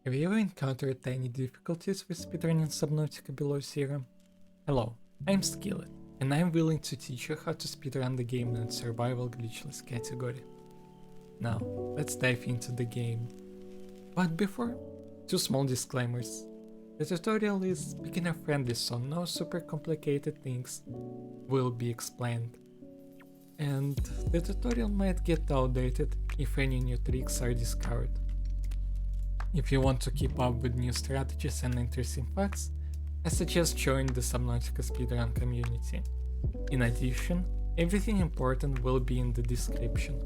Have you ever encountered any difficulties with speedrunning Subnautica Below Zero? Hello, I'm Skillet, and I'm willing to teach you how to speedrun the game in the survival glitchless category. Now, let's dive into the game. But before, two small disclaimers. The tutorial is beginner friendly, so no super complicated things will be explained. And the tutorial might get outdated if any new tricks are discovered. If you want to keep up with new strategies and interesting facts, I suggest joining the Subnautica speedrun community. In addition, everything important will be in the description.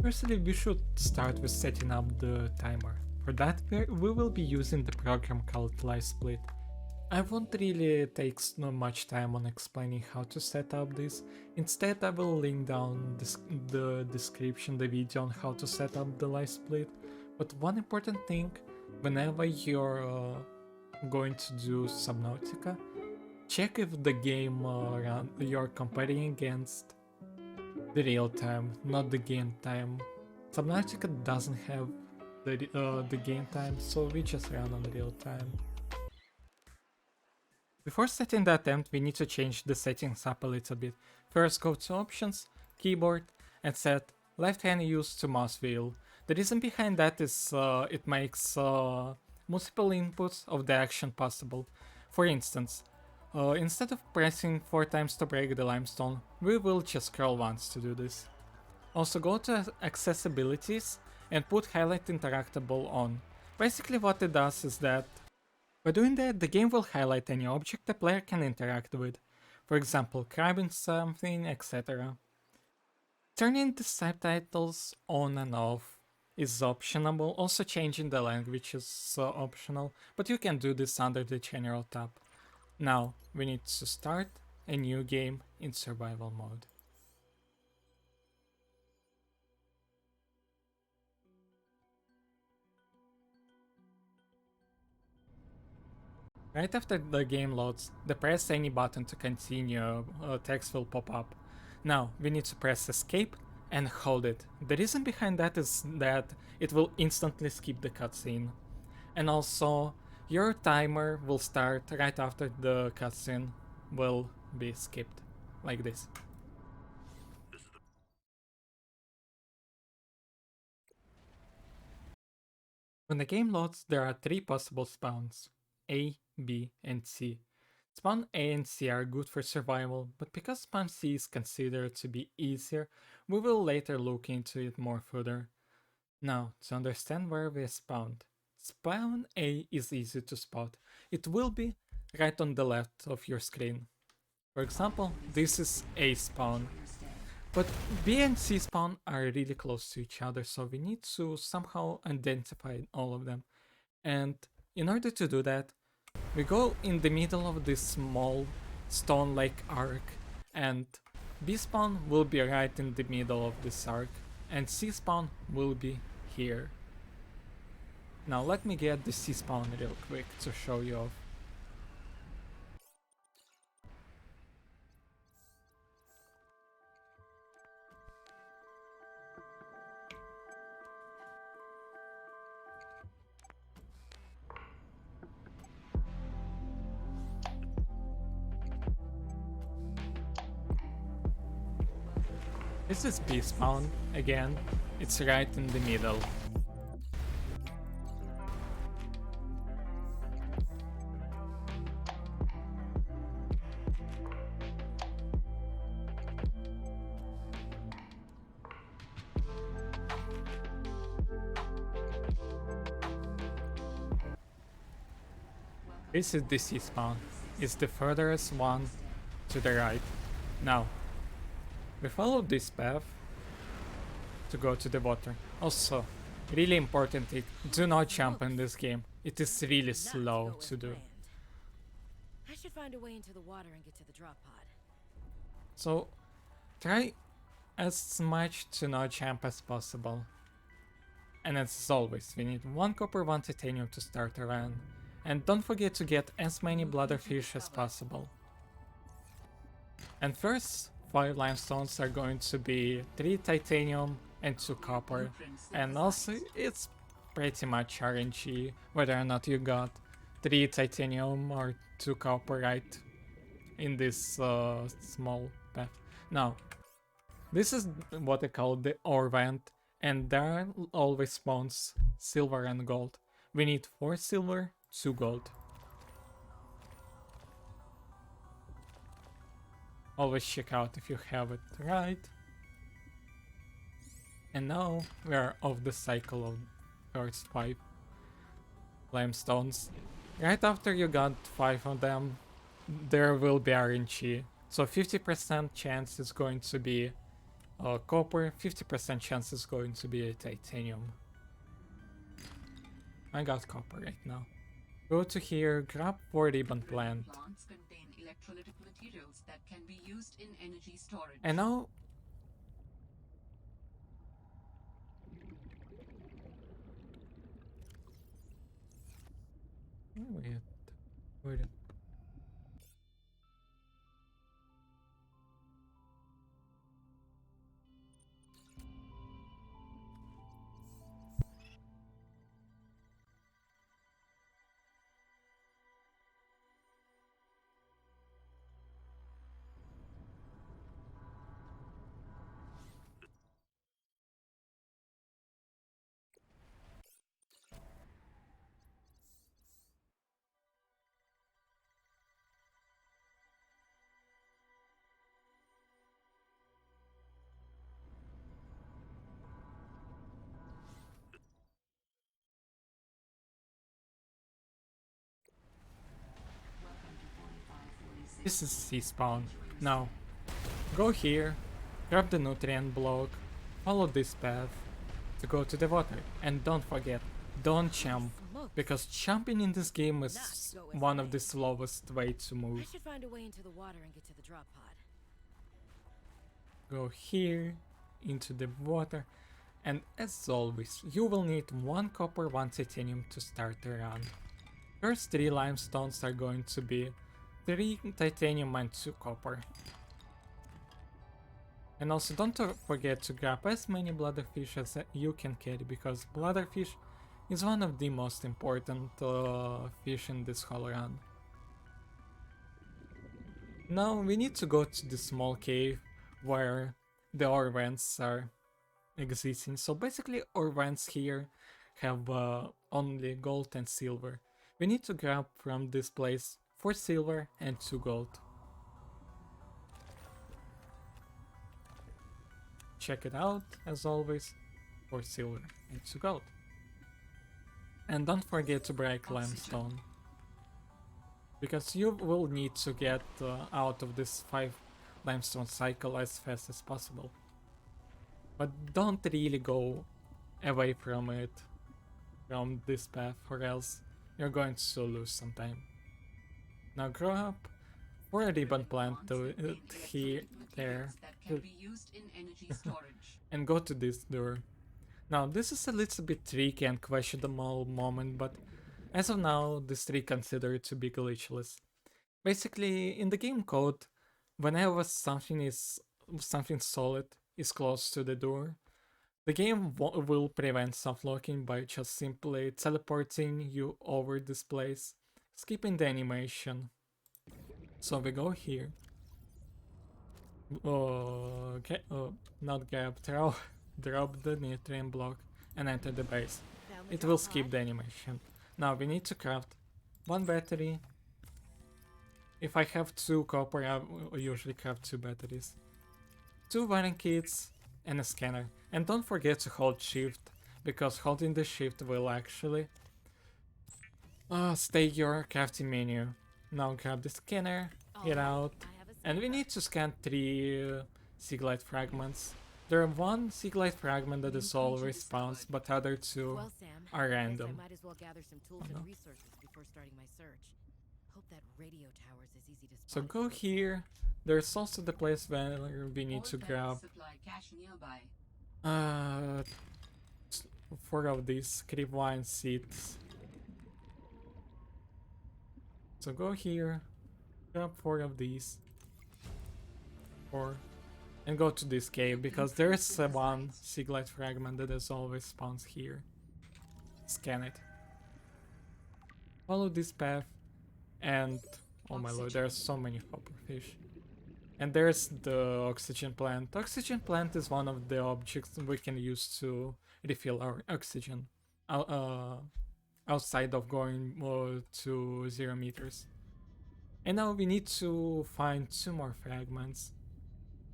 Firstly, we should start with setting up the timer. For that, we will be using the program called LiveSplit. I won't really take much time on explaining how to set up this. Instead, I will link down the description the video on how to set up the LiveSplit. But one important thing, whenever you're going to do Subnautica, check if the game you're comparing against the real time, not the game time. Subnautica doesn't have the game time, so we just run on real time. Before setting the attempt, we need to change the settings up a little bit. First, go to Options, Keyboard, and set left hand use to mouse wheel. The reason behind that is it makes multiple inputs of the action possible. For instance, instead of pressing 4 times to break the limestone, we will just scroll once to do this. Also, go to Accessibilities and put Highlight Interactable on. Basically what it does is that by doing that, the game will highlight any object the player can interact with. For example, grabbing something, etc. Turning the subtitles on and off is optional. Also changing the language is optional, but you can do this under the general tab. Now we need to start a new game in survival mode. Right after the game loads, the press any button to continue text will pop up. Now we need to press escape and hold it. The reason behind that is that it will instantly skip the cutscene. And also, your timer will start right after the cutscene will be skipped, like this. When the game loads, there are 3 possible spawns: A, B, and C. Spawn A and C are good for survival, but because spawn C is considered to be easier, we will later look into it more further. Now, to understand where we spawned. Spawn A is easy to spot. It will be right on the left of your screen. For example, this is A spawn. But B and C spawn are really close to each other, so we need to somehow identify all of them. And in order to do that, we go in the middle of this small stone-like arc, and B spawn will be right in the middle of this arc, and C spawn will be here. Now let me get the C spawn real quick to show you off. This is B spawn, again, it's right in the middle. This is the C spawn, it's the furthest one to the right. Now, we follow this path to go to the water. Also, really important thing, do not jump in this game. It is really slow to do. I should find a way into the water and get to the drop pod. So, try as much to not jump as possible. And as always, we need 1 copper, 1 titanium to start a run. And don't forget to get as many bladderfish as possible. And first, 5 limestones are going to be 3 titanium and 2 copper. And also, it's pretty much RNG whether or not you got 3 titanium or 2 copper right in this small path. Now, this is what I call the ore vent, and there always spawns silver and gold. We need 4 silver, 2 gold. Always check out if you have it right. And now we are off the cycle of first 5 limestones. Right after you got 5 of them, there will be RNG. So 50% chance is going to be copper, 50% chance is going to be a titanium. I got copper right now. Go to here, grab 4 ribbon plant. Plants contain electrolytic materials that can be used in energy storage. And now... Wait. This is C-spawn. Now, go here, grab the nutrient block, follow this path to go to the water, and don't forget, don't jump, because jumping in this game is one of the slowest way to I move. should find a way into the water and get to the drop pod. Go here, into the water, and as always, you will need 1 copper, 1 titanium to start the run. First 3 limestones are going to be 3 titanium and 2 copper. And also don't forget to grab as many bladderfish as you can carry, because bladderfish is one of the most important fish in this whole run. Now we need to go to the small cave where the ore vents are existing. So basically ore vents here have only gold and silver. We need to grab from this place 4 silver and 2 gold. Check it out, as always, 4 silver and 2 gold. And don't forget to break limestone, because you will need to get out of this 5 limestone cycle as fast as possible. But don't really go away from it, from this path, or else you're going to lose some time. Now grow up for a ribbon plant to here, there, that can be used in energy storage. and go to this door. Now this is a little bit tricky and questionable moment, but as of now this tree considered to be glitchless. Basically, in the game code, whenever something solid is close to the door, the game will prevent soft locking by just simply teleporting you over this place, skipping the animation. So we go here. Okay, not grab, drop the nutrient block and enter the base. Found the It will drop skip pod. the animation. Now we need to craft 1 battery. If I have 2 copper, I will usually craft 2 batteries. 2 wiring kits and a scanner. And don't forget to hold shift, because holding the shift will actually stay your crafting menu. Now grab the scanner, get out, I have a and we need to scan 3 Seaglide fragments. There are 1 Seaglide fragment that is always spawns, but other 2 Well, Sam, are guess I random. might as well gather some tools and resources before starting my search. Hope that radio towers is easy to spot. So if go you look. here. There's also the place where we need to All grab packs supply cache nearby. 4 of these creep wine seeds. So go here, grab 4 of these, 4, and go to this cave, because there is 1 Seaglide fragment that is always spawns here. scan it. Follow this path, and oh my lord, there are so many copperfish. And there's the oxygen plant. Oxygen plant is one of the objects we can use to refill our oxygen outside of going to 0 meters. And now we need to find 2 more fragments.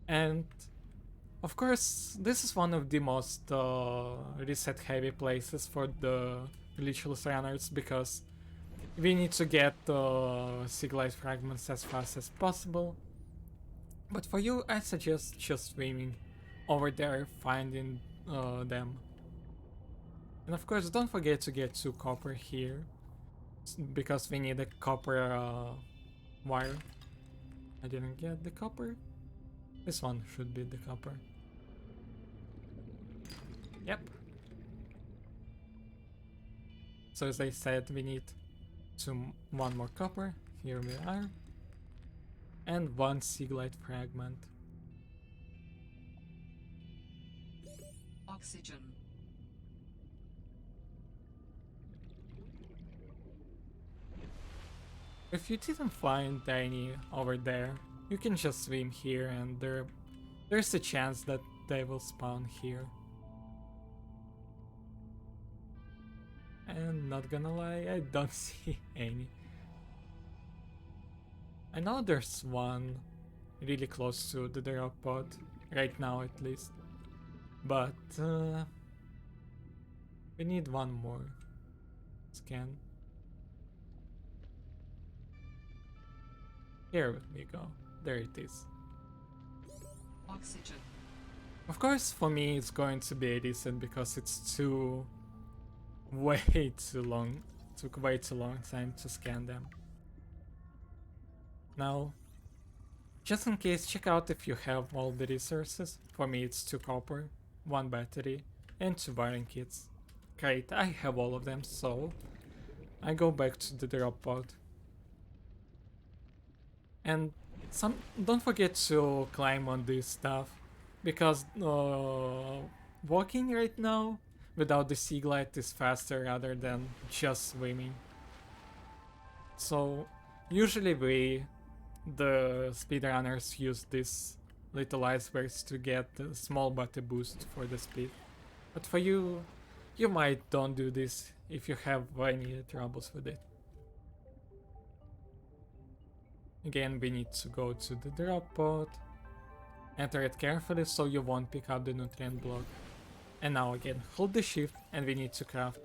And of course, this is one of the most reset heavy places for the Glitchless runners, because we need to get Siglite fragments as fast as possible. But for you, I suggest just swimming over there, finding them. And of course, don't forget to get 2 copper here, because we need a copper wire. I didn't get the copper. This one should be the copper. Yep. So as I said, we need 1 more copper. Here we are. And 1 Siglite fragment. Oxygen. If you didn't find any over there, you can just swim here, and there's a chance that they will spawn here. And not gonna lie, I don't see any. I know there's one really close to the drop pod, right now at least. But we need 1 more scan. Here we go. There it is. Oxygen. Of course, for me it's going to be a decent, because it's way too long. Took way too long time to scan them. Now, just in case, check out if you have all the resources. For me it's 2 copper, 1 battery, and 2 wiring kits. Great, I have all of them, so I go back to the drop pod. And don't forget to climb on this stuff, because walking right now without the Siglite is faster rather than just swimming. So usually the speedrunners, use these little icebergs to get a small but a boost for the speed. But for you, you might don't do this if you have any troubles with it. Again, we need to go to the drop pod, enter it carefully so you won't pick up the nutrient block. And now again, hold the shift, and we need to craft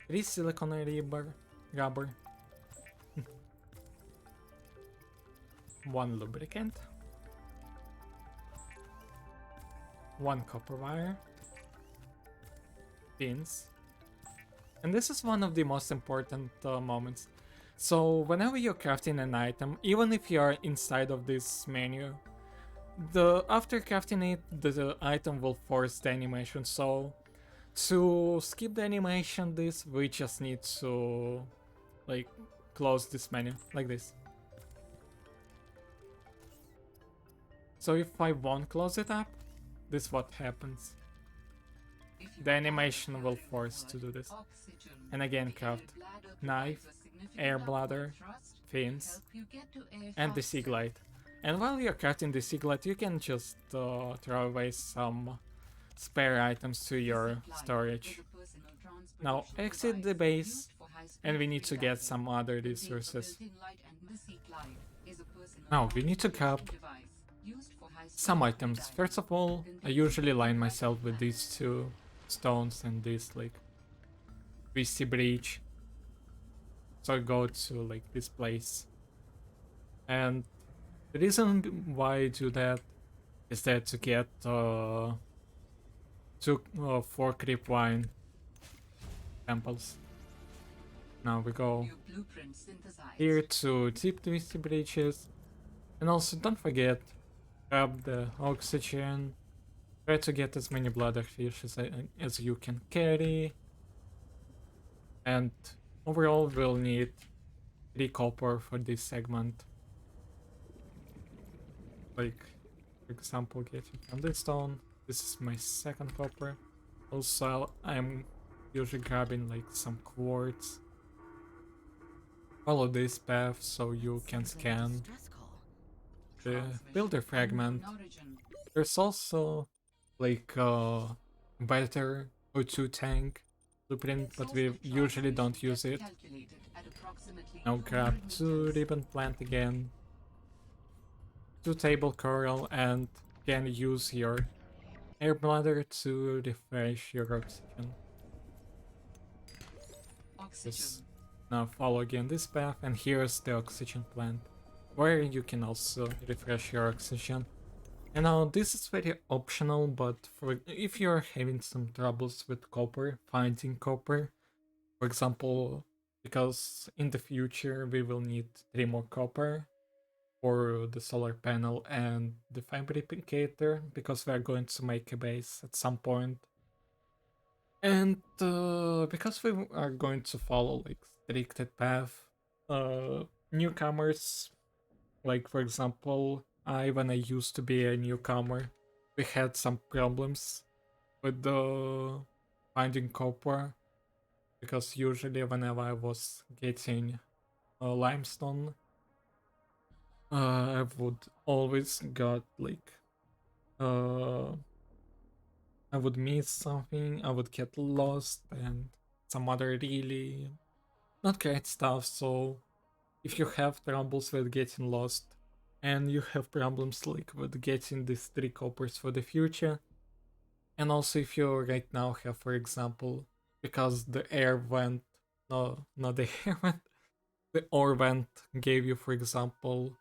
3 silicon rubber, 1 lubricant, 1 copper wire, pins, and this is one of the most important moments. So whenever you're crafting an item, even if you're inside of this menu, after crafting it, the item will force the animation. So to skip the animation, we just need to like close this menu like this. So if I won't close it up, this is what happens. The animation will force to do this. And again, craft knife, air bladder, fins, and the Siglite. And while you're crafting the Siglite, you can just throw away some spare items to your storage. Now exit the base, and we need to get some other resources. Now we need to grab some items. First of all, I usually line myself with these 2 stones and this like twisty bridge. So I go to like this place, and the reason why I do that is that to get 4 creep wine samples. Now we go here to deep twisty bridges, and also don't forget, grab the oxygen, try to get as many bladderfish as you can carry, and overall we'll need 3 copper for this segment. Like, for example, getting from this stone. This is my 2nd copper. Also, I'm usually grabbing like some quartz. Follow this path so you can Sounds like it's a scan stress call. the Transmission builder fragment. unknown origin. There's also like a better O2 tank blueprint, but we Exhaustive usually transmission don't use depth it. calculated at approximately Now grab 200 two meters. ribbon plant again, two table coral, and can use your air bladder to refresh your oxygen. Just Oxygen. now follow again this path, and here's the oxygen plant, where you can also refresh your oxygen. And now this is very optional, but for if you're having some troubles with copper, finding copper, for example, because in the future we will need 3 more copper for the solar panel and the fabricator, because we are going to make a base at some point. And because we are going to follow like stricted path, newcomers, like for example, when I used to be a newcomer, we had some problems with the finding copper, because usually whenever I was getting limestone, I would always got like uh I would miss something, I would get lost, and some other really not great stuff. So if you have troubles with getting lost, and you have problems like with getting these 3 coppers for the future, and also if you right now have, for example, because the air vent, no, not the air vent, the ore vent gave you, for example,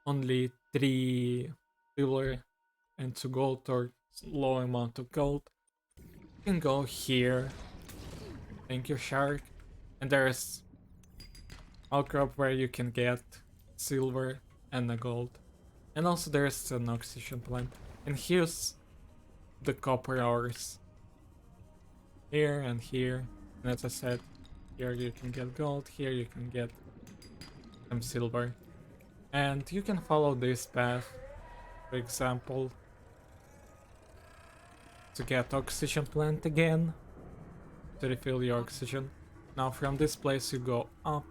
only 3 silver and 2 gold, or low amount of gold, you can go here, thank you shark, and there's outcrop where you can get silver and a gold. And also there's an oxygen plant. And here's the copper ores. Here and here. And as I said, here you can get gold, here you can get some silver. And you can follow this path, for example, to get oxygen plant again, to refill your oxygen. Now from this place you go up,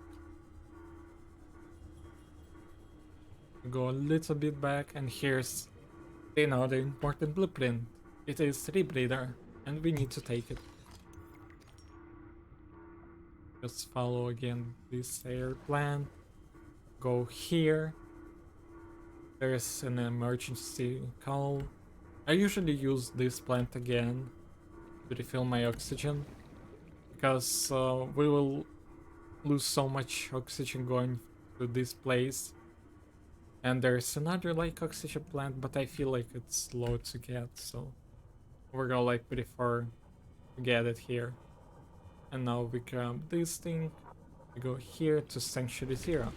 you go a little bit back, and here's another important blueprint. It is rebreather, and we need to take it. Just follow again this air plant. Go here. There's an emergency call. I usually use this plant again to refill my oxygen, because we will lose so much oxygen going to this place. And there's another like oxygen plant, but I feel like it's slow to get, so we're gonna like prefer to get it here. And now we grab this thing, we go here to Sanctuary Zero.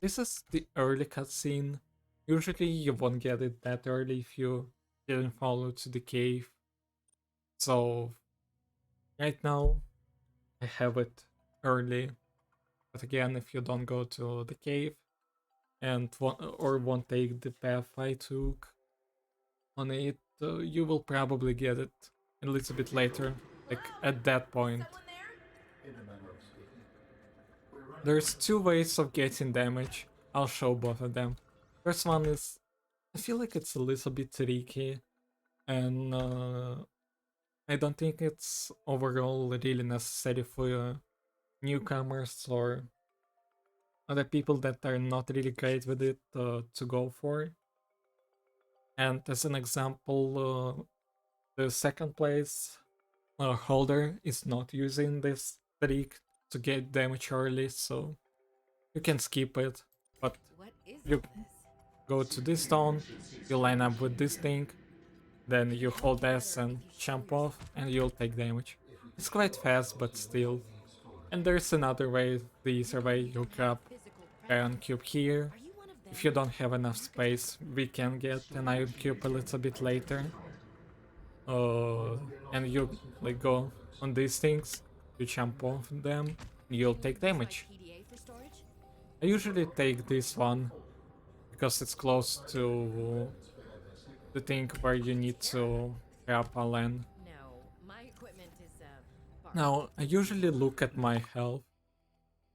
This is the early cutscene. Usually you won't get it that early if you didn't follow to the cave. So right now I have it early. But again, if you don't go to the cave and won't take the path I took on it, you will probably get it a little bit later, like at that point. There's 2 ways of getting damage. I'll show both of them. First one is, I feel like it's a little bit tricky, and I don't think it's overall really necessary for newcomers or other people that are not really great with it to go for. And as an example, the second place holder is not using this trick to get damage early, so you can skip it. But What is you all this? go to this stone, you line up with this thing, then you hold S and jump off, and you'll take damage. It's quite fast, but still. And there's another way, the easier way. You grab Physical Iron Cube here. Are you one of them? If you don't have enough space, we can get an Iron Cube a little bit later. And you like go on these things, you jump off them, you'll take damage. PDA for storage? I usually take this one because it's close to the thing where you need to grab a land. No, my equipment is Now, I usually look at my health.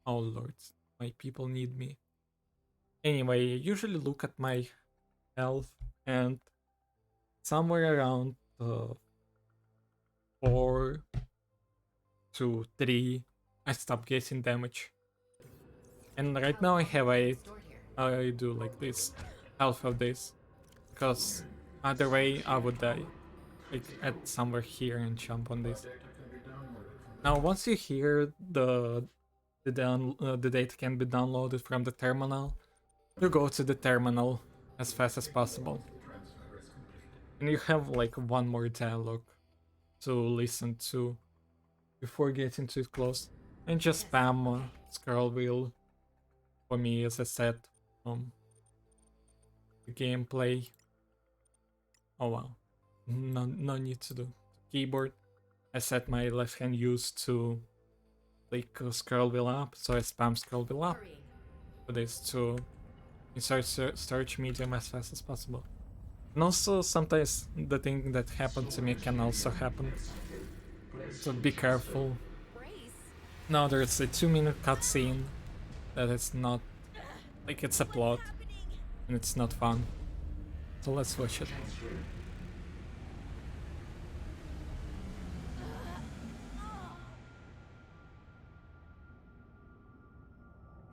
Oh lord, my people need me. Anyway, I usually look at my health, and somewhere around 4 to 3, I stop getting damage. And right now I have 8. I do like this, half of this, because other way I would die. Like at somewhere here and jump on this. Now once you hear the data can be downloaded from the terminal, you go to the terminal as fast as possible. And you have like one more dialogue to listen to before getting too close. And just spam scroll wheel for me, as I said. The gameplay. Oh wow. No need to do. Keyboard. I set my left hand use to click scroll wheel up, so I spam scroll wheel up for this to insert storage medium as fast as possible. And also sometimes the thing that happened to me can also happen. So be careful. Now there's a 2-minute cutscene that is not like it's a plot and it's not fun. So let's watch it.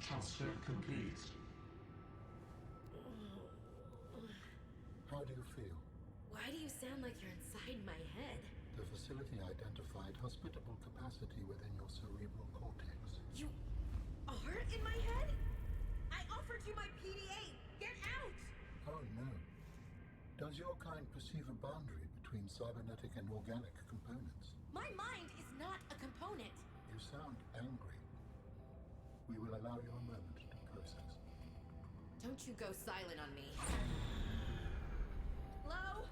Transfer complete. How do you feel? Why do you sound like you're inside my head? The facility identified hospitable capacity within your cerebral cortex. You are in my head? I offered you my PDA! Get out! Oh no. Does your kind perceive a boundary between cybernetic and organic components? My mind is not a component. You sound angry. We will allow you a moment to process. Don't you go silent on me. Hello?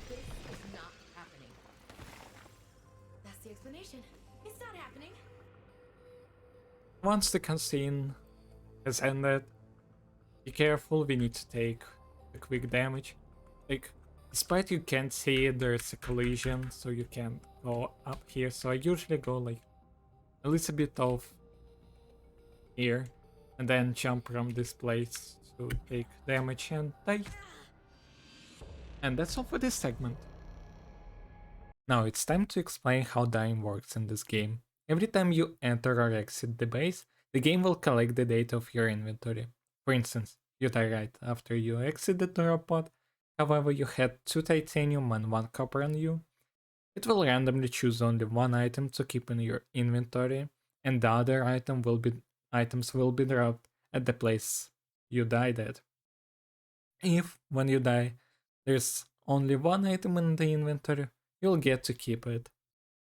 This is not happening. That's the explanation. It's not happening. Once the cutscene has ended, be careful, we need to take a quick damage. Like, despite you can't see it, there's a collision, so you can't go up here. So I usually go like a little bit off here and then jump from this place to take damage and die. And that's all for this segment. Now it's time to explain how dying works in this game. Every time you enter or exit the base, the game will collect the data of your inventory. For instance, you die right after you exit the drop pod, however you had 2 titanium and 1 copper on you. It will randomly choose only one item to keep in your inventory, and the other items will be dropped at the place you died at. If, when you die, there's only one item in the inventory, you'll get to keep it.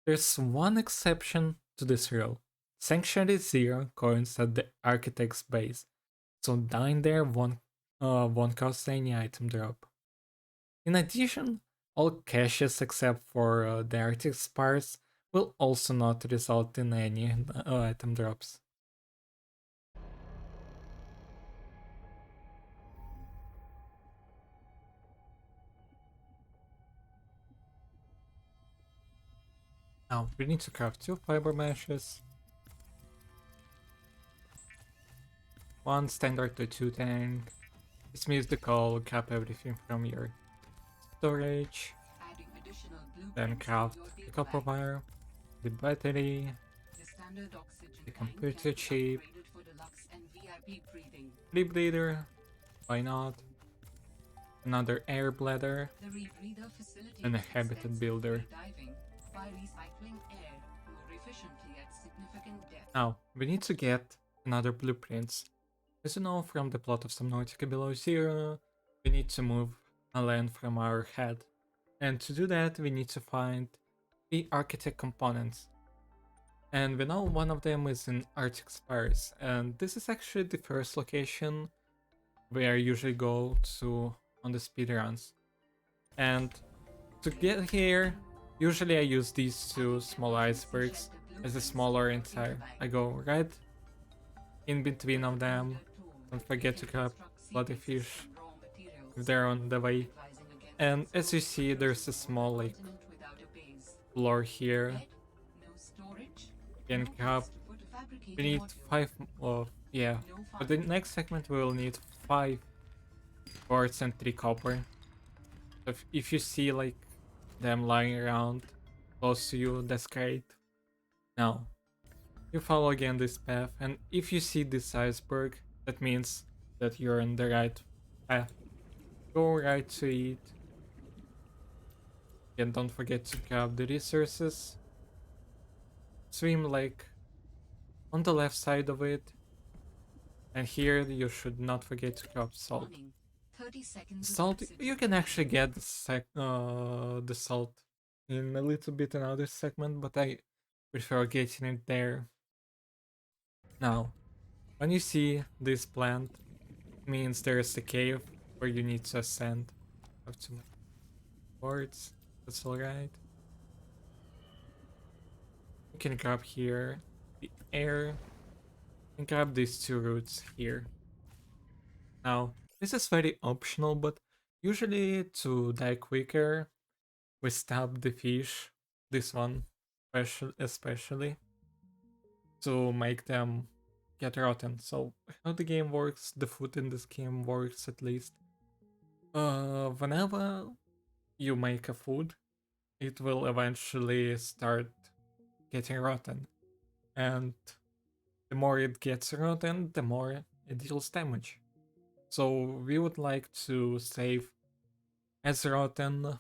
There's one exception to this rule. Sanctuary Zero coins at the Architect's base, so dying there won't cause any item drop. In addition, all caches except for the Arctic Spires will also not result in any item drops. Now, we need to craft 2 fiber meshes, 1 standard to 2 tank. This means the call cap everything from your storage, Adding additional then blueprints to craft your the data copper bank. wire, the battery, The standard oxygen the tank computer can be chip, upgraded for deluxe and VIP breathing. lip breather, why not, another air bladder, The rebreather facility and a is habitat extensively builder. diving by recycling air more efficiently at significant depth. Now, we need to get another blueprints. As you know from the plot of Subnautica Below Zero, we need to move a land from our head. And to do that, we need to find the architect components. And we know one of them is in Arctic Spires, and this is actually the first location where I usually go to on the speedruns. And to get here, usually I use these 2 small icebergs as a smaller entire. I go right in between of them. Don't forget to grab bloody fish if they're on the way. And as you see, there's a small like Continent without a base. floor here. Bed, no storage, Can no grab. place to put a We fabricated need module. five. Oh, yeah. No For the farming. next segment, we will need 5 quartz and 3 copper. So if you see like them lying around close to you, that's great. Now, you follow again this path, and if you see this iceberg, that means that you're on the right path. Go right to it, and don't forget to grab the resources. Swim like on the left side of it, and here you should not forget to grab salt. Warning. 30 seconds of Salt, oxygen. you can actually get the salt in a little bit another segment, but I prefer getting it there. Now, when you see this plant, it means there's a cave where you need to ascend. Have to make boards. That's alright. You can grab here the air and grab these 2 roots here. Now, this is very optional, but usually to die quicker, we stab the fish, this one especially, to make them get rotten. So how the game works, the food in this game works at least. Whenever you make a food, it will eventually start getting rotten. And the more it gets rotten, the more it deals damage. So we would like to save as rotten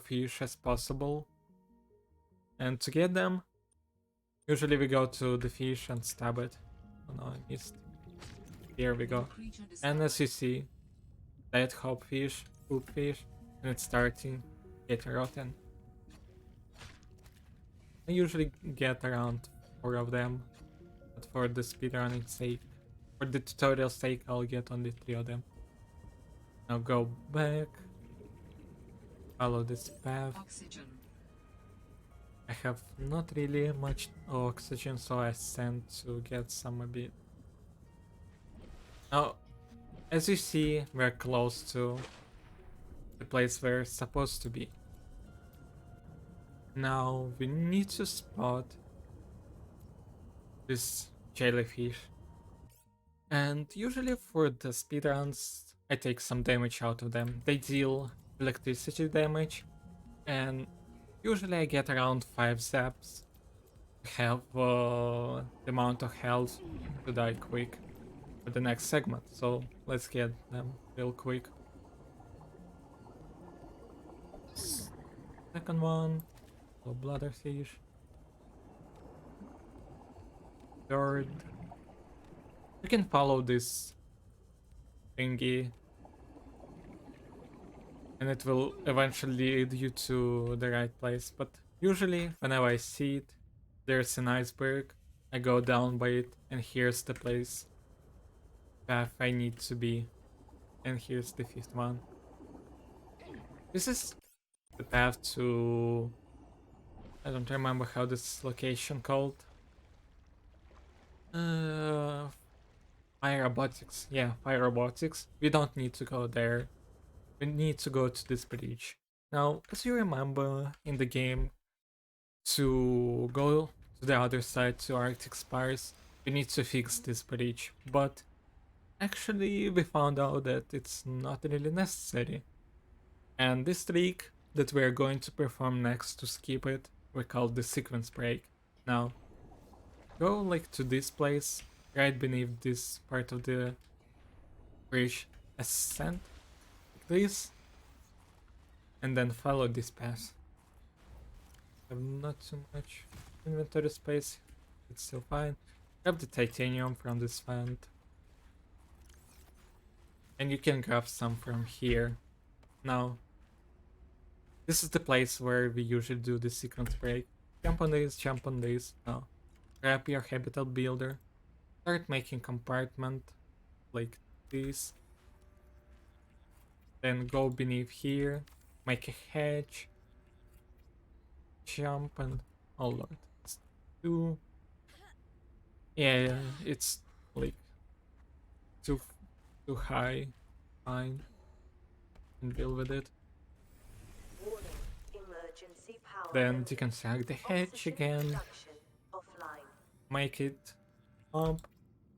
fish as possible. And to get them, usually we go to the fish and stab it. Oh no, I missed. Here we go. Creature And as you discovered. see, that hop fish, poop fish, and it's starting to get rotten. I usually get around 4 of them, but for the speedrunning sake, for the tutorial sake, I'll get only 3 of them. Now go back, follow this path. Oxygen. I have not really much oxygen, so I sent to get some a bit. Now, as you see, we're close to the place we're supposed to be. Now we need to spot this jellyfish. And usually for the speedruns, I take some damage out of them. They deal electricity damage, and usually I get around 5 zaps. Have the amount of health to die quick for the next segment. So let's get them real quick. Second one, so bladderfish. Third, you can follow this thingy, and it will eventually lead you to the right place. But usually, whenever I see it, there's an iceberg. I go down by it, and here's the place path I need to be. And here's the 5th one. This is the path to... I don't remember how this location called. Fire robotics. Yeah, fire robotics. We don't need to go there. We need to go to this bridge. Now, as you remember in the game, to go to the other side to Arctic Spires, we need to fix this bridge. But actually, we found out that it's not really necessary. And this trick that we're going to perform next to skip it, we call the sequence break. Now, go like to this place, right beneath this part of the bridge, ascend like this, and then follow this path. I have not too much inventory space, it's still fine. Grab the titanium from this vent, and you can grab some from here. Now, this is the place where we usually do the sequence break. Jump on this, jump on this. Now, grab your habitat builder. Start making compartment like this. Then go beneath here. Make a hedge. Jump and... oh lord. It's too... yeah, it's like too high. Fine. And deal with it. Then deconstruct the hatch again, make it up,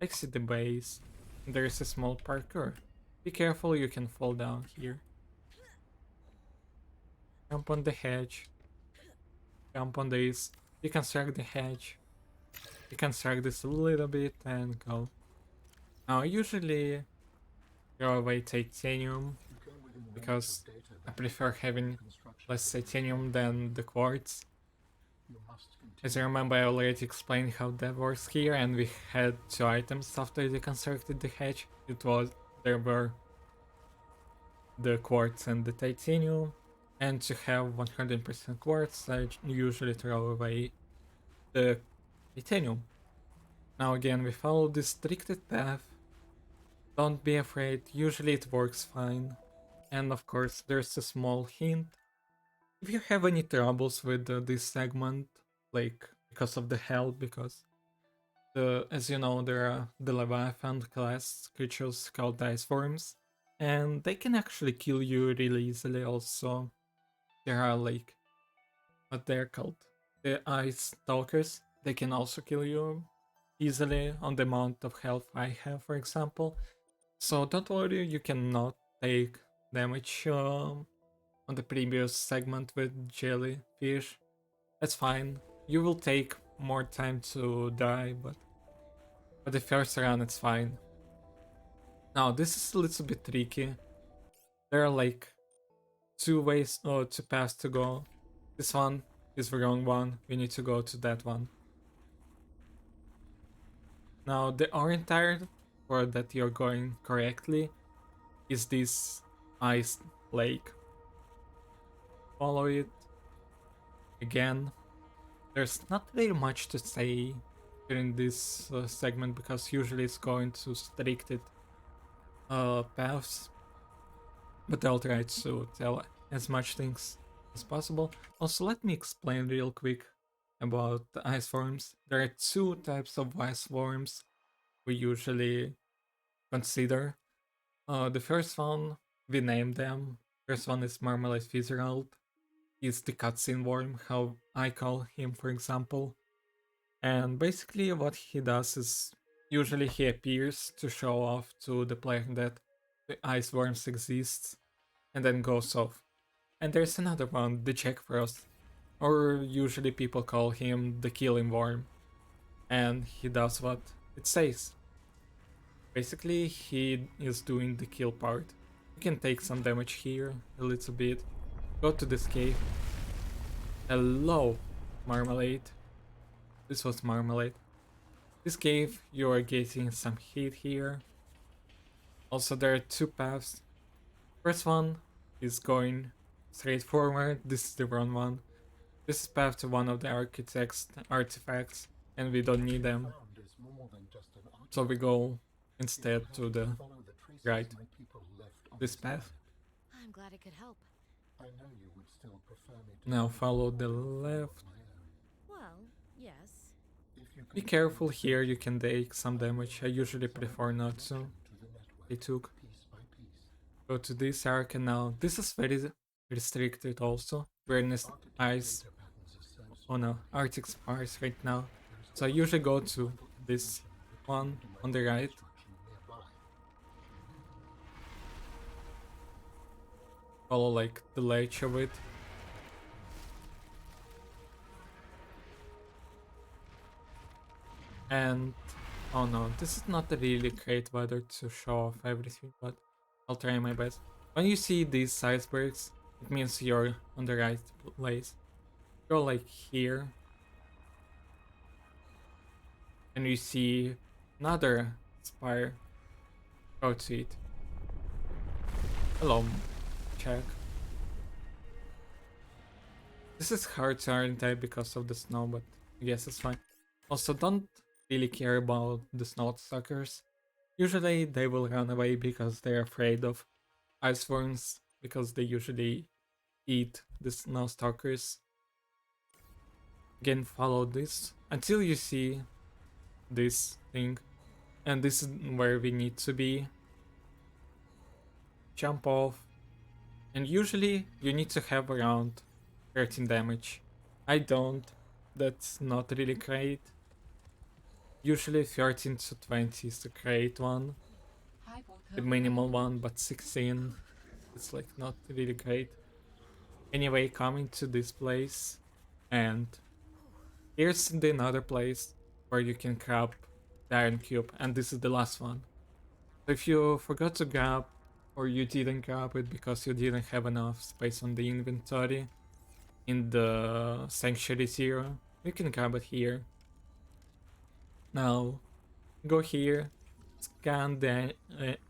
exit the base. There's a small parkour. Be careful, you can fall down here. Jump on the hedge. Jump on this. Deconstruct the hedge. Deconstruct this a little bit and go. Now I usually throw away titanium because I prefer having less titanium than the quartz. As you remember, I already explained how that works here, and we had 2 items after I deconstructed the hatch. There were the quartz and the titanium, and to have 100% quartz, I usually throw away the titanium. Now again, we follow this restricted path. Don't be afraid, usually it works fine. And of course, there's a small hint. If you have any troubles with this segment, like because of the health, because as you know, there are the Leviathan class creatures called ice worms, and they can actually kill you really easily. Also, there are like what they're called, the ice stalkers. They can also kill you easily on the amount of health I have, for example. So don't worry, you cannot take damage on the previous segment with jellyfish. That's fine. You will take more time to die, but for the first run it's fine. Now this is a little bit tricky. There are like 2 ways or 2 paths to go. This one is the wrong one. We need to go to that one. Now the orange tire, or that you're going correctly, is this ice lake. Follow it. Again, there's not very much to say during this segment because usually it's going to restricted paths, but I'll try to tell as much things as possible. Also, let me explain real quick about the ice worms. There are 2 types of ice worms we usually consider. The first one, we name them. First one is Marmalade Fitzgerald. He's the cutscene worm, how I call him, for example. And basically what he does is, usually he appears to show off to the player that the ice worms exist, and then goes off. And there's another one, the Jack Frost, or usually people call him the killing worm. And he does what it says. Basically, he is doing the kill part. You can take some damage here, a little bit. Go to this cave. Hello, Marmalade. This was Marmalade. This cave, you are getting some heat here. Also, there are 2 paths. First one is going straight forward. This is the wrong one. This is path to one of the architect's artifacts, and we don't need them. So we go instead to the right. This path. I'm glad it could help. I know you would still prefer me to Now follow the left. Well, yes. Be careful here, you can take some damage. I usually prefer not to. I took. Go to this arc, and now this is very restricted also. We're in this ice. Oh no, Arctic Spires right now. So I usually go to this one on the right. Follow like the ledge of it. And oh no, this is not a really great weather to show off everything, but I'll try my best. When you see these icebergs, it means you're on the right place. Go like here, and you see another spire. Go to it. Hello, check. This is hard to identify because of the snow, but I guess it's fine. Also, don't really care about the snow stalkers. Usually they will run away because they're afraid of ice worms, because they usually eat the snow stalkers. Again, follow this until you see this thing, and this is where we need to be. Jump off, and usually you need to have around 13 damage. I don't. That's not really great. Usually 13 to 20 is the great one, the minimal one, but 16 is like not really great. Anyway, coming to this place, and here's the another place where you can grab the iron cube, and this is the last one. So if you forgot to grab, or you didn't grab it because you didn't have enough space on the inventory in the Sanctuary Zero, you can grab it here. Now, go here, scan the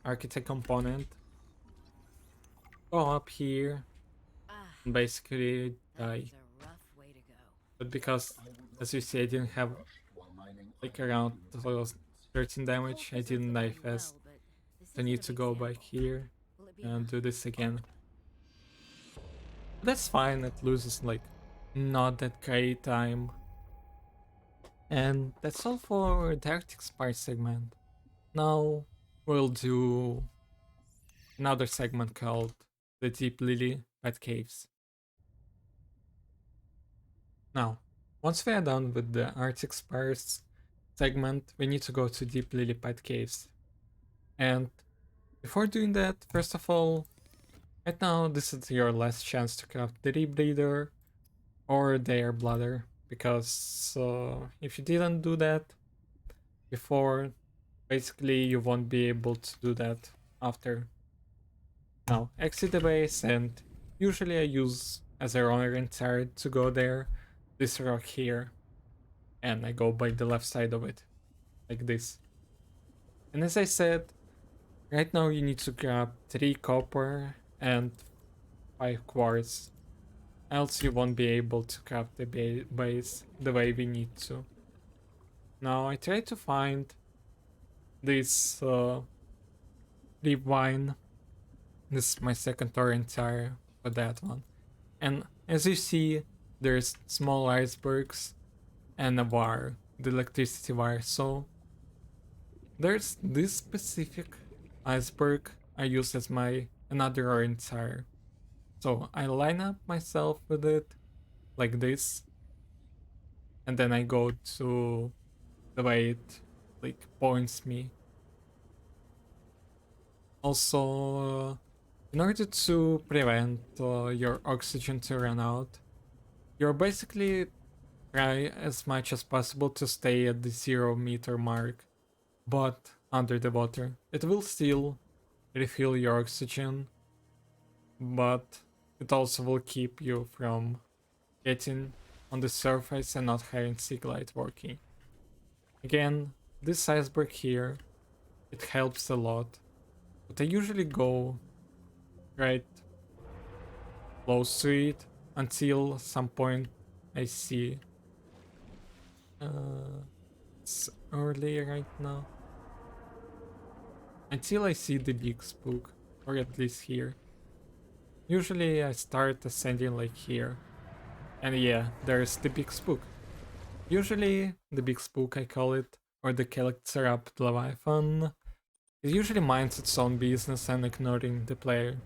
architect component, go up here, Ah, and basically that die. was a rough way to go. But because, I would not as you see, I didn't have rushed while mining like iron around cubes. those 13 damage, I didn't die fast. I need to go back here and do this again. That's fine, it loses like not that great time. And that's all for the Arctic Spire segment. Now we'll do another segment called the Deep Lily Pet Caves. Now, once we are done with the Arctic Spires segment, we need to go to Deep Lily Pet Caves. And before doing that, first of all, right now this is your last chance to craft the Rebreather or the Air Bladder, because if you didn't do that before, basically you won't be able to do that after. Now, exit the base, and usually I use as a runner turret to go there, this rock here, and I go by the left side of it, like this. And as I said, right now you need to grab 3 copper and 5 quartz, else you won't be able to craft the base the way we need to. Now I try to find this deep wine. This is my second torrent tire for that one. And as you see, there's small icebergs and a wire, the electricity wire. So there's this specific iceberg I use as my another orange tire. So I line up myself with it like this, and then I go to the way it like points me. Also, in order to prevent your oxygen to run out, you're basically try as much as possible to stay at the 0 meter mark, but under the water. It will still refill your oxygen, but it also will keep you from getting on the surface and not having sig light working. Again, this iceberg here, it helps a lot, but I usually go right close to it until some point I see it's early right now, until I see the big spook, or at least here. Usually I start ascending like here, and yeah, there's the big spook. Usually the big spook, I call it, or the Kelexeraptor Leviathan, it usually minds its own business and ignoring the player.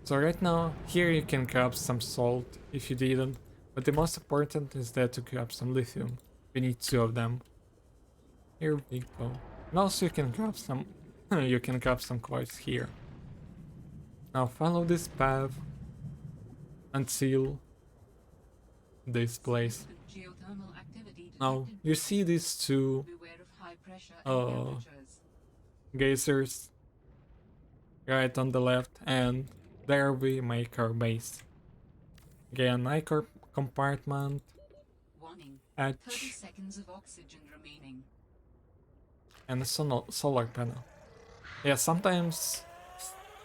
So right now, here you can grab some salt if you didn't, but the most important is that to grab some lithium. We need 2 of them. Here we go. And also you can grab some you can grab some quartz here. Now follow this path until this place. Geothermal activity Now detected. you see these 2 Beware of high pressure and Uh, temperatures. geysers right on the left, and there we make our base. Again, icar compartment, Warning. 30 hatch, seconds of oxygen remaining. and a solar panel. Yeah, sometimes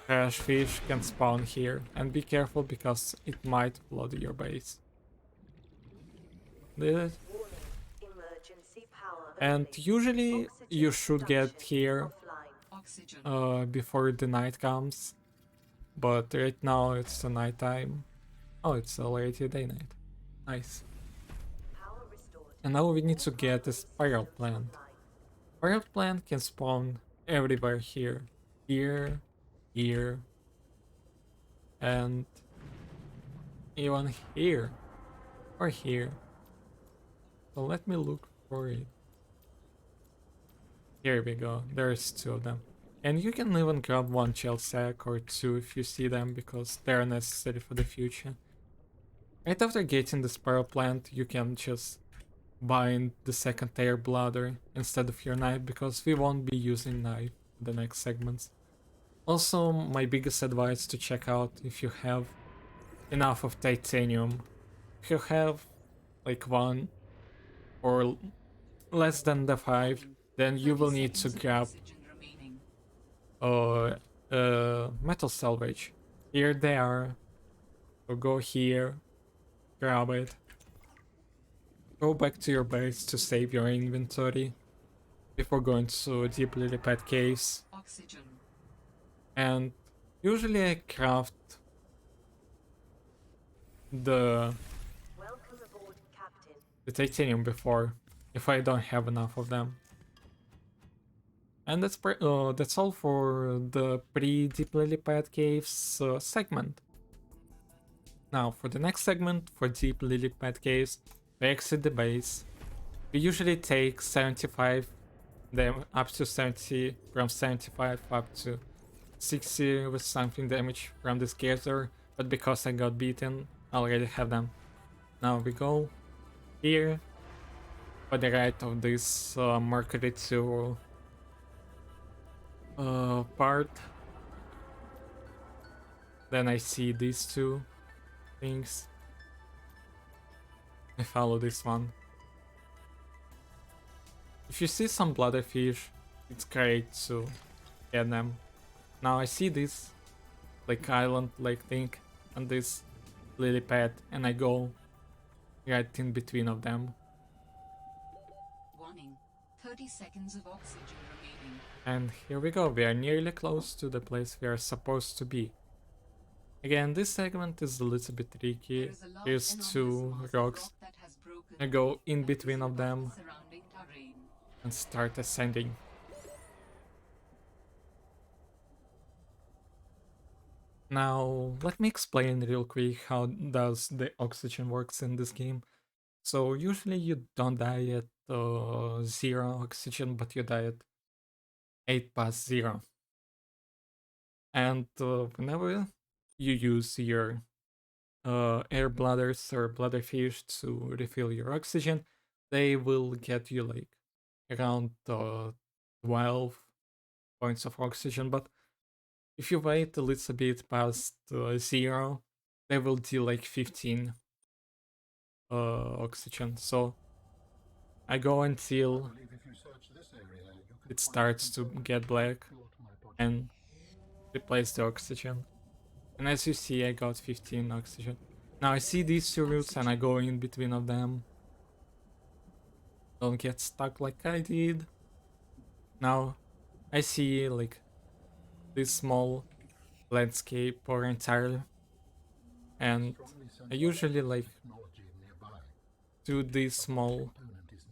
trash fish can spawn here, and be careful because it might flood your base. Did it? Emergency power And available. usually you Oxygen should get production here offline. Oxygen. before the night comes, but right now it's the night time. Oh, it's already day night. Nice. Power restored. And now we need to All get a primary spiral systems plant. offline. Spiral plant can spawn everywhere here. Here, here, and even here. or here. So let me look for it. Here we go, there's two of them. And you can even grab one shell sack or two if you see them, because they're necessary for the future. Right after getting the spiral plant, you can just bind the second air bladder instead of your knife, because we won't be using knife in the next segments. Also, my biggest advice to check out if you have enough of titanium. If you have like one or less than the 5, then you will need to grab uh, metal salvage. Here they are. So go here, grab it. Go back to your base to save your inventory before going to deep lily pad caves. Oxygen. And usually I craft the Welcome aboard, Captain. titanium before, if I don't have enough of them. And that's all for the pre-deep lily pad caves segment. Now for the next segment, for deep lily pad caves, we exit the base. We usually take 75, then up to 70, from 75 up to 60 with something damage from this gazer, but because I got beaten, I already have them. Now we go here, on the right of this Mercury 2 part. Then I see these two things. I follow this one. If you see some bladderfish, it's great to get them. Now I see this like island like thing on this lily pad, and I go right in between of them. Warning. 30 seconds of oxygen remaining. And here we go, we are nearly close to the place we are supposed to be. Again, this segment is a little bit tricky. There is a large Here's enormous two mass of rocks. rock that has broken I go through in the between of visible them surrounding terrain. and start ascending. Now, let me explain real quick how does the oxygen works in this game. So usually you don't die at 0 oxygen, but you die at 8 past 0. And whenever you use your air bladders or bladderfish to refill your oxygen, they will get you like around 12 points of oxygen. But if you wait a little bit past 0, they will deal like 15 oxygen. So I go until believe if you search this area, you can it find starts to some get black fuel to my project. and replace the oxygen. And as you see, I got 15 oxygen. Now I see these two routes and I go in between of them. Don't get stuck like I did. Now I see like this small landscape or entire, and Strongly sense I usually like technology nearby. do this small Component is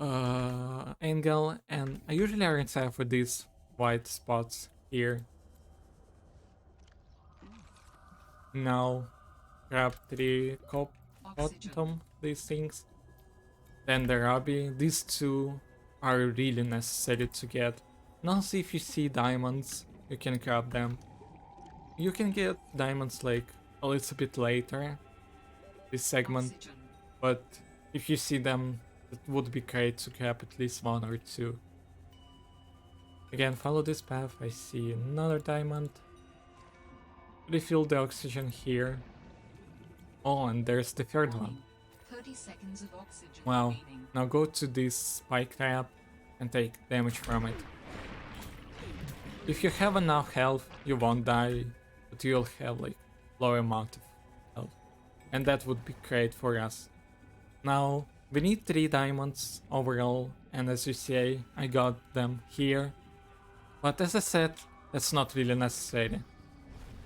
near. angle, and I usually orientate for these white spots here. Now grab 3 Oxygen. bottom these things. Then the ruby. These two are really necessary to get. And also if you see diamonds, you can grab them. You can get diamonds like a little bit later this segment, Oxygen. but if you see them, it would be great to grab at least 1 or 2. Again, follow this path. I see another diamond. Refill the oxygen here. Oh, and there's the third one. 30 seconds of oxygen Wow. remaining. Now go to this spike trap and take damage from it. If you have enough health, you won't die, but you'll have like low amount of health. And that would be great for us. Now, we need 3 diamonds overall, and as you see, I got them here. But as I said, that's not really necessary.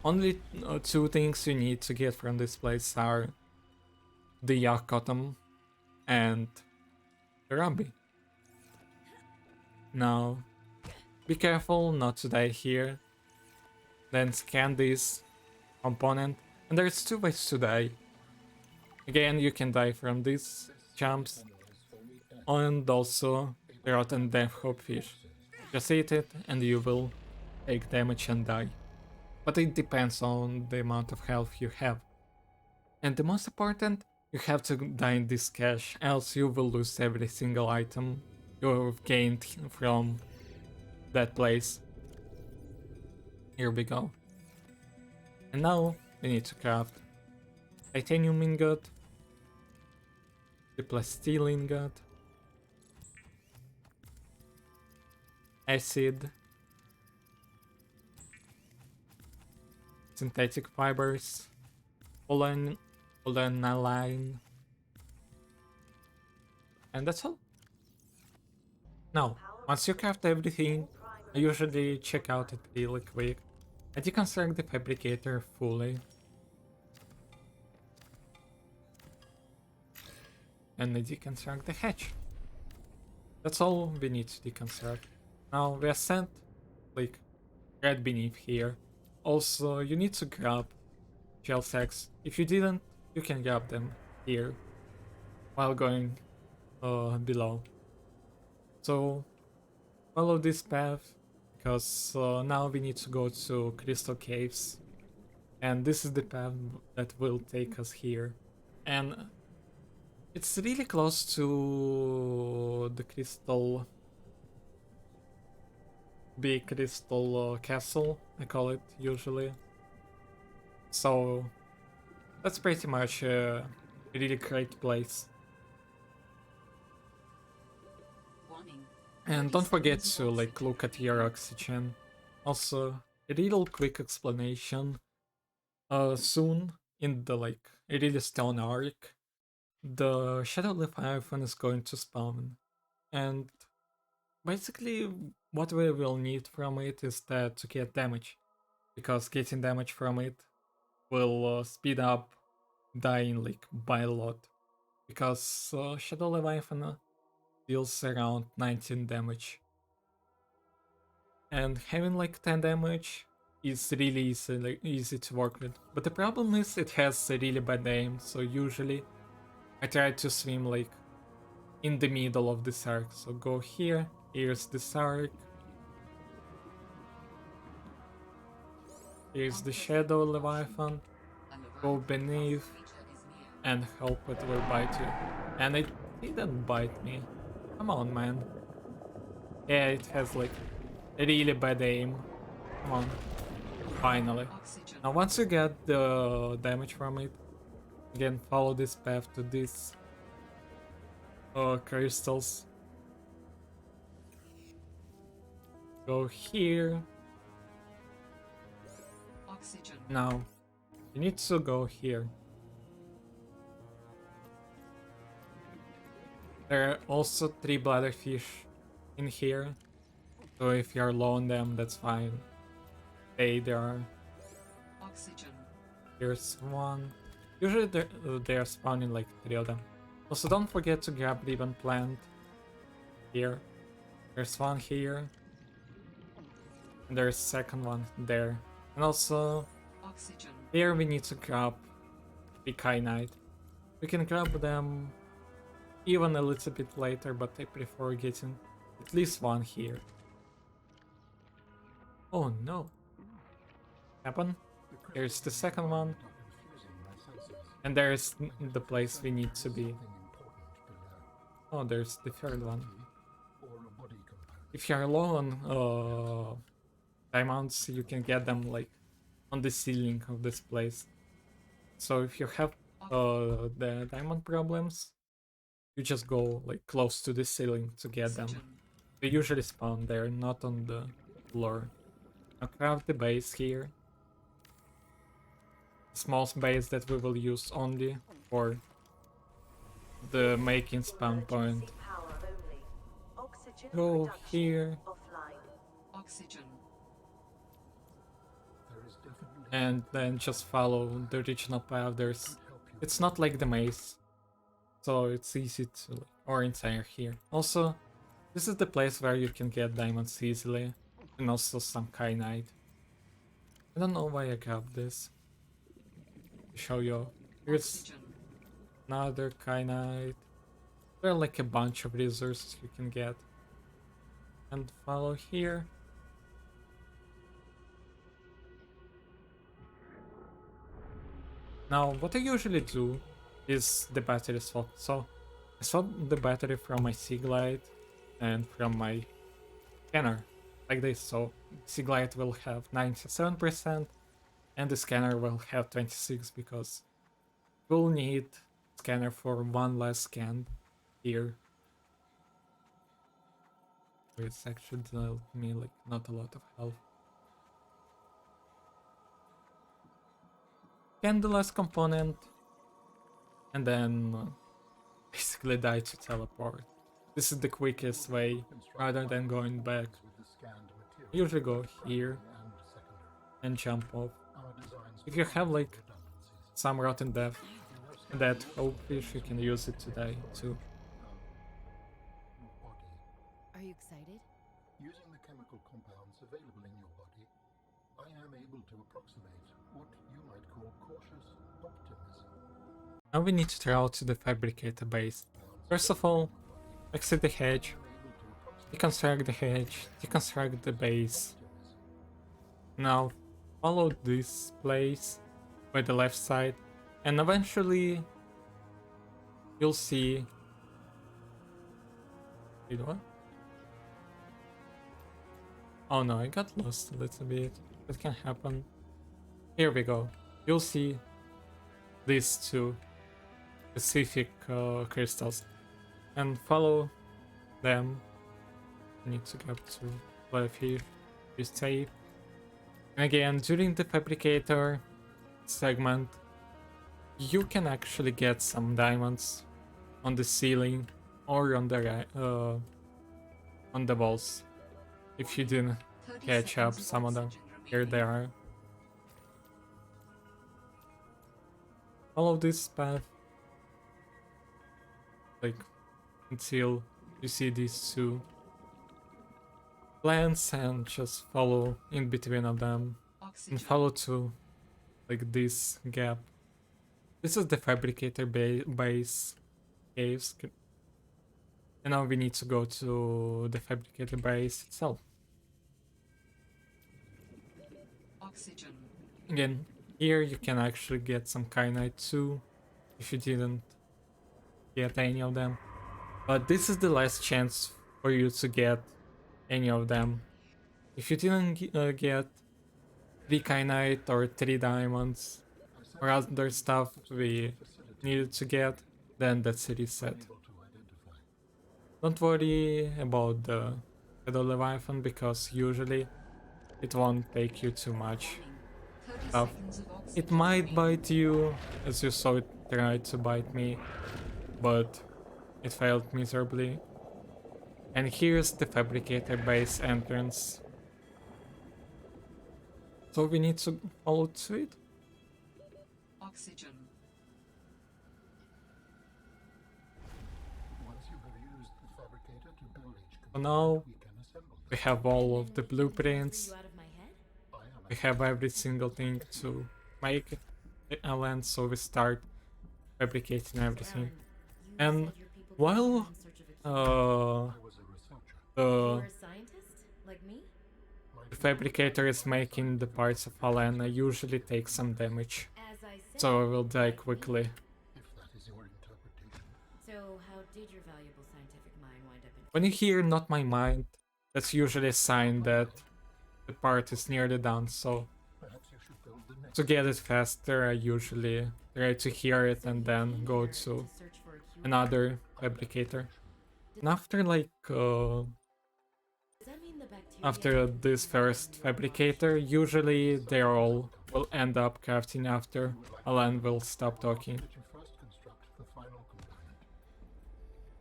Only 2 things you need to get from this place are the yak cotton and the ruby. Now, be careful not to die here. Then scan this component, and there's 2 ways to die. Again, you can die from these jumps, and also rotten death hope fish. Just eat it and you will take damage and die. But it depends on the amount of health you have. And the most important, you have to die in this cache, else you will lose every single item you've gained from that place. Here we go. And now we need to craft titanium ingot, the plasteel ingot, acid, synthetic fibers, polyaniline, and that's all. Now, once you craft everything, I usually check out it really quick. I deconstruct the fabricator fully. And I deconstruct the hatch. That's all we need to deconstruct. Now we ascend, like, right beneath here. Also, you need to grab shell sacks. If you didn't, you can grab them here while going below. So follow this path because now we need to go to crystal caves, and this is the path that will take us here. And it's really close to the big crystal castle, I call it usually. So that's pretty much a really great place. Warning. And don't forget to like look at your oxygen. Also, a little quick explanation. Soon in the like really stone arc, the Shadow Leviathan is going to spawn, and basically what we will need from it is that to get damage, because getting damage from it will speed up dying like by a lot, because Shadow Leviathan deals around 19 damage, and having like 10 damage is really easy to work with. But the problem is it has a really bad aim, so usually I try to swim like in the middle of this arc. So go here, here's this arc, here's the Shadow Leviathan, go beneath and hope it will bite you. And it didn't bite me. Come on, man. Yeah, it has like a really bad aim. Come on. Finally. Now once you get the damage from it, again follow this path to these crystals. Go here. Oxygen. Now you need to go here. There are also 3 bladderfish in here, so if you're low on them, that's fine. Hey, there are. Oxygen. Here's one. Usually they're spawning like 3 of them. Also, don't forget to grab ribbon plant here. There's one here. And there's second one there. And also, Oxygen. here we need to grab the kyanite. We can grab them even a little bit later, but I prefer getting at least one here. Oh no. Happen? Here's the second one. And there's the place we need to be. Oh, there's the third one. If you're low on diamonds, you can get them like on the ceiling of this place. So if you have the diamond problems, you just go like close to the ceiling to get them. They usually spawn there, not on the floor. Now craft the base here. Small base that we will use only for the making spawn point. Go here. Oxygen. And then just follow the original path. It's not like the maze, so it's easy to orient here. Also, this is the place where you can get diamonds easily, and also some kyanite. I don't know why I grabbed this. To show you. Here's another kyanite. There are like a bunch of resources you can get. And follow here. Now, what I usually do is the battery swap. So, I swap the battery from my Seaglide and from my scanner, like this. So, Seaglide will have 97% and the scanner will have 26 because we'll need scanner for one last scan here. It's actually dealt me like not a lot of health. Scan the last component and then basically die to teleport. This is the quickest way rather than going back. I usually go here and jump off. If you have like some rotten death and that hopefish, you can use it to die too. Are you excited? Using the chemical compounds available in your body, I am able to approximate what you might call cautious optimism. Now we need to travel to the fabricator base. First of all, exit the hedge, deconstruct the hedge, deconstruct the base. Now follow this place by the left side and eventually you'll see... Wait, what? Oh no, I got lost a little bit. That can happen. Here we go. You'll see these two specific crystals and follow them. I need to get to left here. Be safe. And again, during the fabricator segment, you can actually get some diamonds on the ceiling or on the walls. If you didn't 30 catch up seconds of some of them, oxygen here remaining. they are. Follow this path, like until you see these two plants and just follow in between of them and Oxygen. follow to like this gap. This is the fabricator base caves. And now we need to go to the fabricator base itself. Oxygen. Again, here you can actually get some kyanite too, if you didn't get any of them. But this is the last chance for you to get any of them. If you didn't get 3 kyanite or 3 diamonds or other stuff we needed to get, then that's a reset. Don't worry about the Shadow Leviathan because usually it won't take you too much. 30 Stuff. seconds of It oxygen might remaining. bite you, as you saw it try to bite me, but it failed miserably. And here's the fabricator base entrance. So we need to follow to it. Oxygen. Once you have used the fabricator to build each So now we can assemble we them. have all of the blueprints. You out of my head? I am We have every single thing to make a land, so we start fabricating everything. You And said your people while came here in search of explosives. I was a researcher. You're a scientist? Like me? the fabricator is making the parts of Alan, I usually take some damage, As I said. so I will die like me? quickly. If that is your interpretation. So how did your valuable scientific mind wind up in... When you hear "not my mind," that's usually a sign that the part is nearly done, so Perhaps you should build the next. to get it faster I usually try to hear it and then go to search for a cure? another fabricator. And after like Does that mean the bacteria after this first fabricator, usually they all will end up crafting after Alan will stop talking. Did you first construct the final component?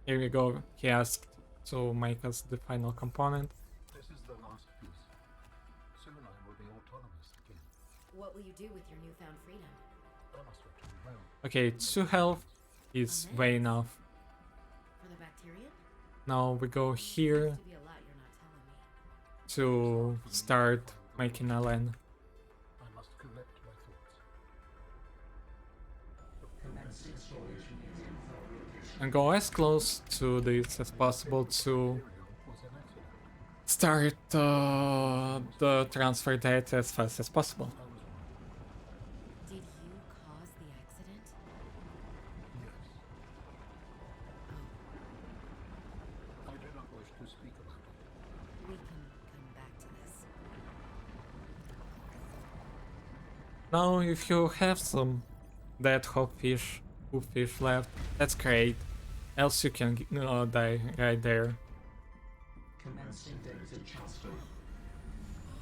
Here we go, he asked to make us the final component. This is the last piece. Soon I will be autonomous again. What will you do with your newfound freedom? I must return home. Okay, 2 health is way enough. For the bacteria? Now we go here To be a lot you're not telling me. to start making Alan. I must collect my thoughts. Commencing And go as close to this as possible to Was an accident. start the transfer data as fast as possible. Did you cause the accident? Yes. I do not wish to speak about it. We can come back to this. Now, if you have some dead hookfish left, that's great. Else you can die right there. Commencing data transfer.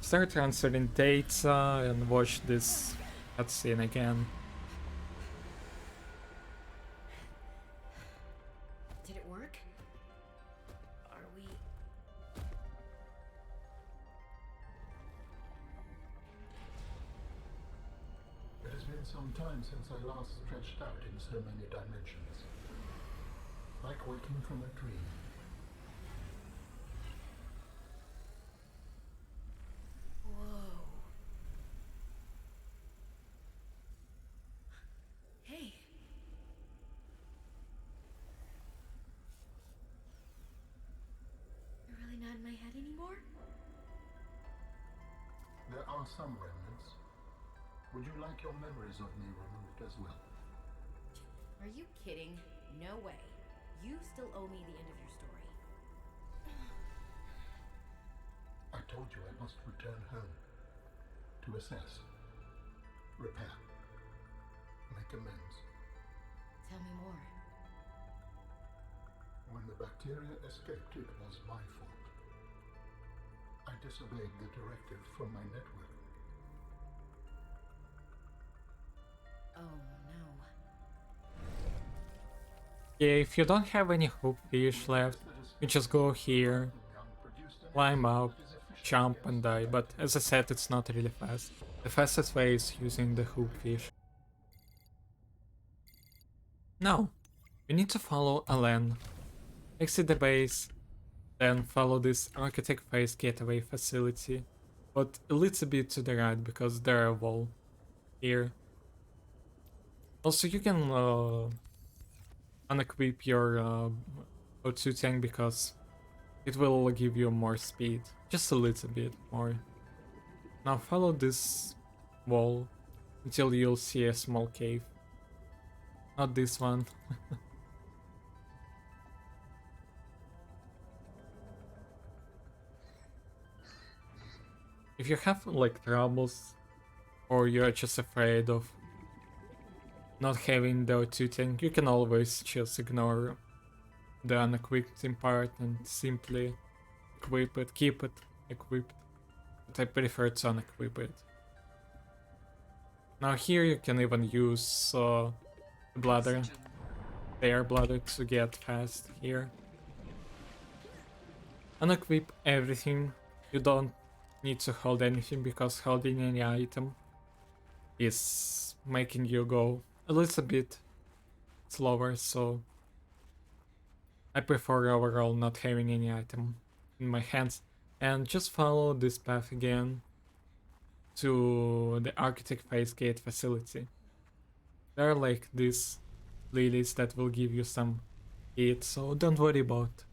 Start transferring data and watch this cutscene again. Did it work? Are we... It has been some time since I last stretched out in so many dimensions. Like waking from a dream. Whoa. Hey. You're really not in my head anymore? There are some remnants. Would you like your memories of me removed as well? Are you kidding? No way. You still owe me the end of your story. I told you I must return home. To assess. Repair. Make amends. Tell me more. When the bacteria escaped, it was my fault. I disobeyed the directive from my network. Oh no. Yeah, if you don't have any hookfish left, you just go here, climb up, jump and die, but as I said, it's not really fast. The fastest way is using the hookfish. Now, you need to follow Alan. Exit the base, then follow this architect phase getaway facility, but a little bit to the right because there are a wall here. Also, you can unequip your O2 tank because it will give you more speed, just a little bit more. Now follow this wall until you'll see a small cave. Not this one. If you have like troubles or you're just afraid of not having the O2 tank, you can always just ignore the unequipped part and simply equip it, keep it equipped. But I prefer to unequip it. Now here you can even use the bladder, the air bladder to get fast here. Unequip everything. You don't need to hold anything because holding any item is making you go a little bit slower, so I prefer overall not having any item in my hands. And just follow this path again to the architect phase gate facility. There are like these lilies that will give you some heat, so don't worry about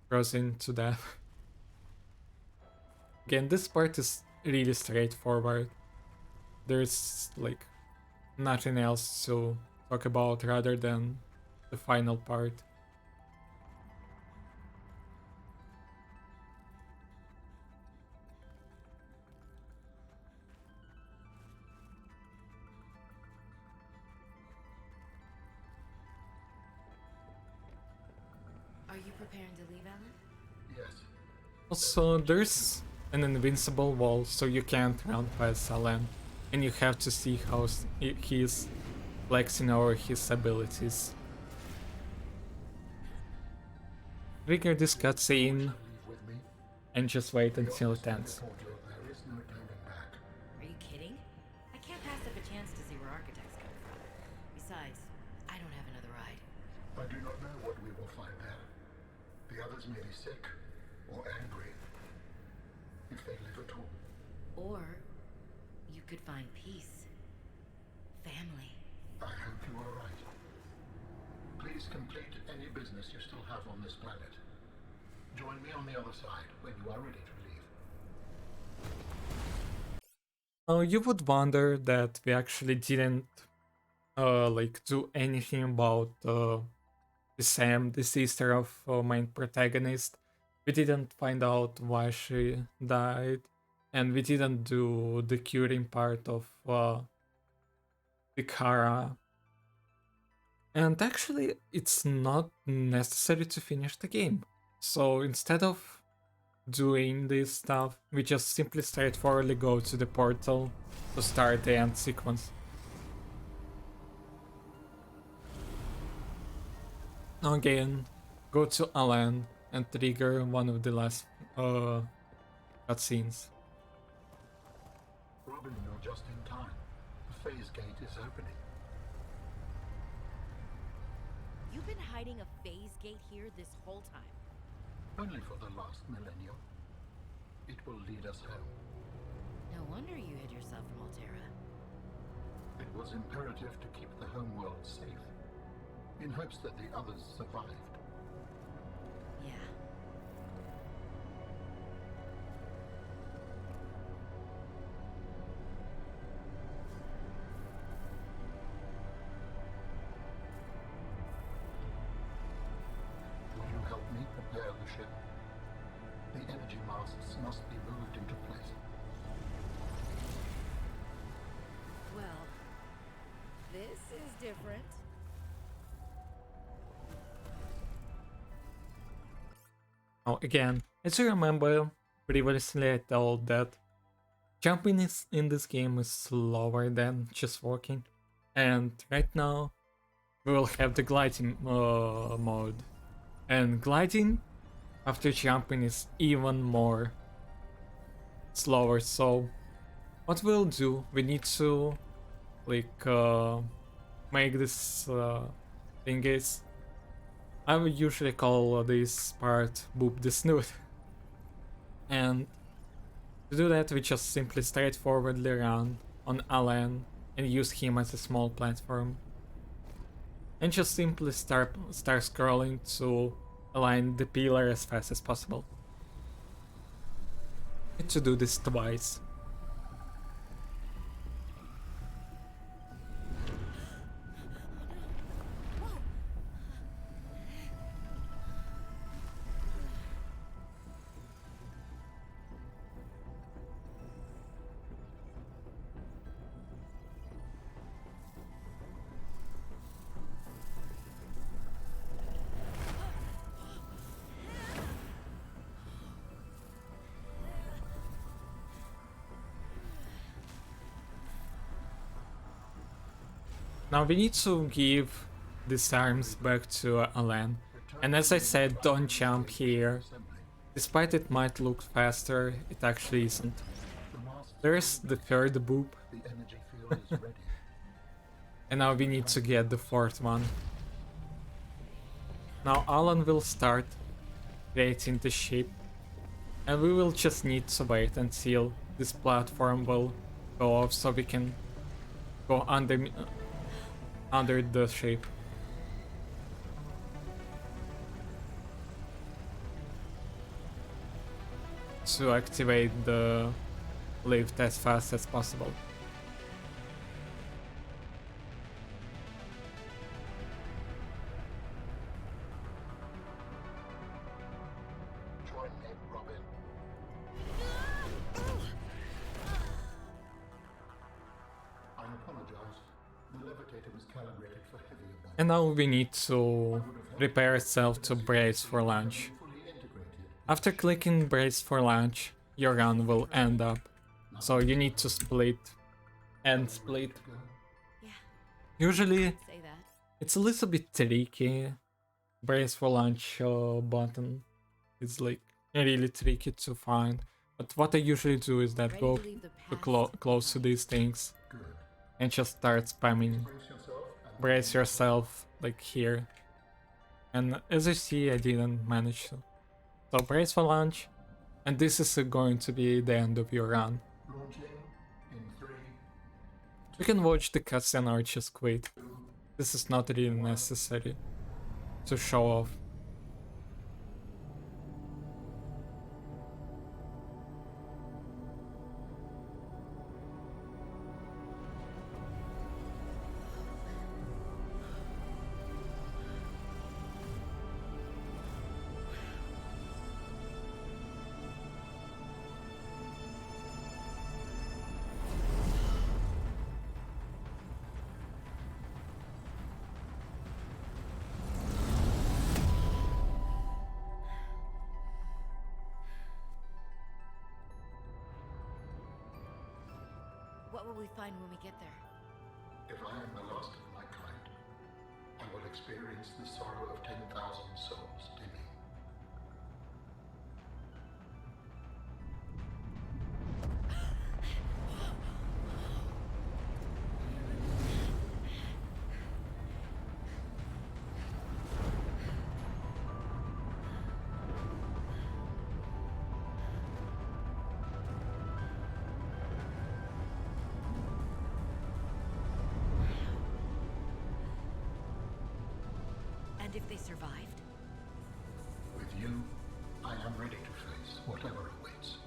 crossing to death. Again, this part is really straightforward. There's like nothing else to talk about rather than the final part. Are you preparing to leave, Alan? Yes. Also, there's an invincible wall, so you can't run past Alan, and you have to see how he's flexing over his abilities. Trigger this cutscene Leave with me. and just wait until it ends. Told you there is no turning back. Are you kidding? I can't pass up a chance to see where architects come from. Besides, I don't have another ride. I do not know what we will find there. The others may be sick or angry. If they live at all. Or you could find peace. Family. I hope you are right. Please complete any business you still have on this planet. Join me on the other side when you are ready to leave. You would wonder that we actually didn't like do anything about Sam, the sister of main protagonist. We didn't find out why she died, and we didn't do the curing part of the Kara. And actually, it's not necessary to finish the game. So instead of doing this stuff, we just simply straightforwardly go to the portal to start the end sequence. Now again, go to Alan and trigger one of the last cutscenes. Robin, you're just in time. The phase gate is opening. You've been hiding a phase gate here this whole time. Only for the last millennium. It will lead us home. No wonder you hid yourself from Altera. It was imperative to keep the homeworld safe, in hopes that the others survived. Yeah. Will you help me prepare the ship? The energy masts must be moved into place. Well, this is different. Now again, as you remember, previously I told that jumping in this game is slower than just walking, and right now we will have the gliding mode, and gliding after jumping is even more slower. So what we'll do, we need to like make this thing is, I would usually call this part boop the snoot. And to do that, we just simply straightforwardly run on Alan and use him as a small platform. And just simply start scrolling to align the pillar as fast as possible. Need to do this twice. Now we need to give these arms back to Alan. And as I said, don't jump here. Despite it might look faster, it actually isn't. There's the third boop. The energy field is ready. And now we need to get the fourth one. Now Alan will start creating the ship. And we will just need to wait until this platform will go off so we can go under the ship. To activate the lift as fast as possible. Join me, Robin. I apologize. The levitator was calibrated for heavier bodies. And now we need to prepare itself to brace for launch. Fully integrated. After clicking brace for launch, your run will end up. So you need to split and split. Yeah, Usually say that. it's a little bit tricky. Brace for launch button is like really tricky to find. But what I usually do is that Ready go to leave the to past close to behind. these things Good. and just start spamming. Brace yourself and Brace yourself like here. And as you see, I didn't manage to. So brace for launch, and this is going to be the end of your run. launching in 3. You can watch the cutscene or just quit. This is not really necessary. to show off. What will we find when we get there? If I am the last of my kind, I will experience the sorrow of 10,000 souls dimming. And if they survived? With you, I am ready to face whatever awaits.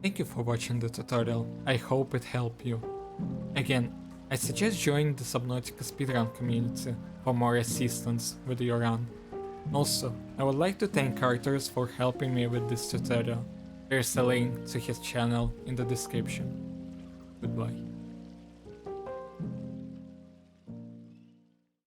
Thank you for watching the tutorial, I hope it helped you. Again, I suggest joining the Subnautica speedrun community for more assistance with your run. Also, I would like to thank Arthurs for helping me with this tutorial. There's a link to his channel in the description. Goodbye.